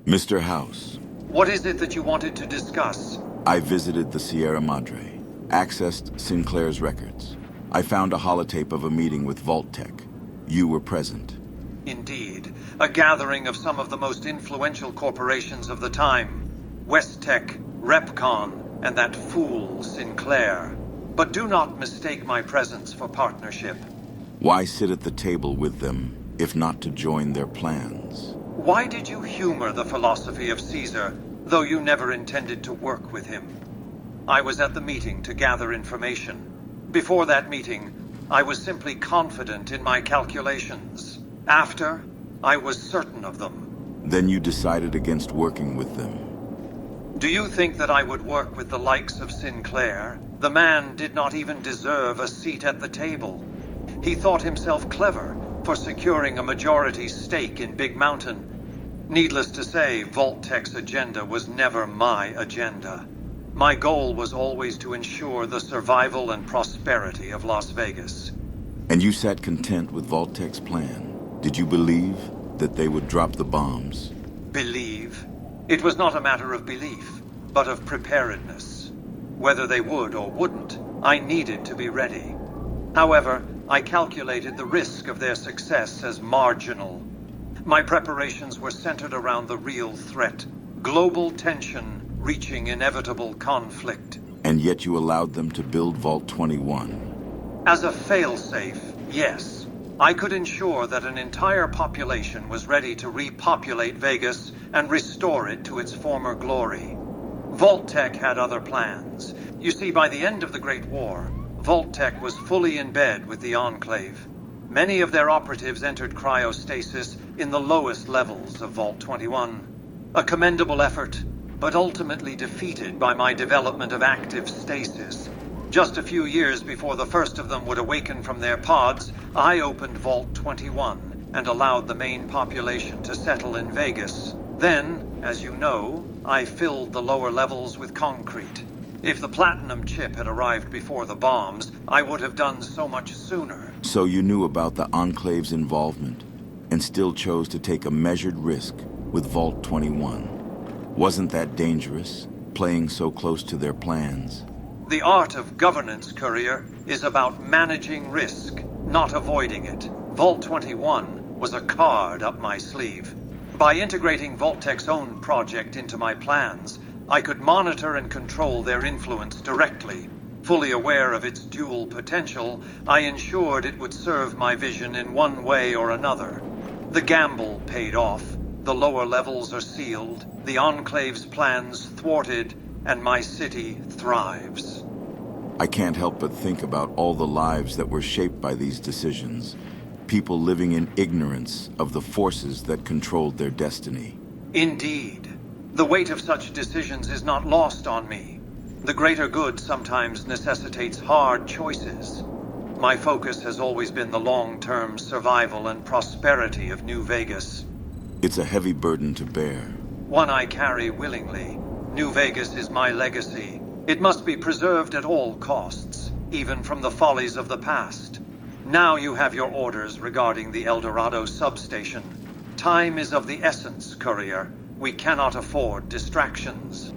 Mr. House, What is it that you wanted to discuss? I visited the Sierra Madre, accessed Sinclair's records. I found a holotape of a meeting with Vault-Tec. You were present. Indeed, a gathering of some of the most influential corporations of the time. West-Tec, Repcon, and that fool Sinclair. But do not mistake my presence for partnership. Why sit at the table with them, if not to join their plans? Why did you humor the philosophy of Caesar, though you never intended to work with him? I was at the meeting to gather information. Before that meeting, I was simply confident in my calculations. After, I was certain of them. Then you decided against working with them. Do you think that I would work with the likes of Sinclair? The man did not even deserve a seat at the table. He thought himself clever for securing a majority stake in Big Mountain. Needless to say, Vault-Tec's agenda was never my agenda. My goal was always to ensure the survival and prosperity of Las Vegas. And you sat content with Vault-Tec's plan. Did you believe that they would drop the bombs? Believe? It was not a matter of belief, but of preparedness. Whether they would or wouldn't, I needed to be ready. However, I calculated the risk of their success as marginal. My preparations were centered around the real threat, global tension reaching inevitable conflict. And yet you allowed them to build Vault 21. As a failsafe, yes. I could ensure that an entire population was ready to repopulate Vegas and restore it to its former glory. Vault-Tec had other plans. You see, by the end of the Great War, Vault-Tec was fully in bed with the Enclave. Many of their operatives entered cryostasis in the lowest levels of Vault 21. A commendable effort, but ultimately defeated by my development of active stasis. Just a few years before the first of them would awaken from their pods, I opened Vault 21 and allowed the main population to settle in Vegas. Then, as you know, I filled the lower levels with concrete. If the platinum chip had arrived before the bombs, I would have done so much sooner. So you knew about the Enclave's involvement and still chose to take a measured risk with Vault 21. Wasn't that dangerous, playing so close to their plans? The art of governance, Courier, is about managing risk, not avoiding it. Vault 21 was a card up my sleeve. By integrating Vault-Tec's own project into my plans, I could monitor and control their influence directly. Fully aware of its dual potential, I ensured it would serve my vision in one way or another. The gamble paid off. The lower levels are sealed, the Enclave's plans thwarted, and my city thrives. I can't help but think about all the lives that were shaped by these decisions. People living in ignorance of the forces that controlled their destiny. Indeed. The weight of such decisions is not lost on me. The greater good sometimes necessitates hard choices. My focus has always been the long-term survival and prosperity of New Vegas. It's a heavy burden to bear. One I carry willingly. New Vegas is my legacy. It must be preserved at all costs, even from the follies of the past. Now you have your orders regarding the El Dorado substation. Time is of the essence, Courier. We cannot afford distractions.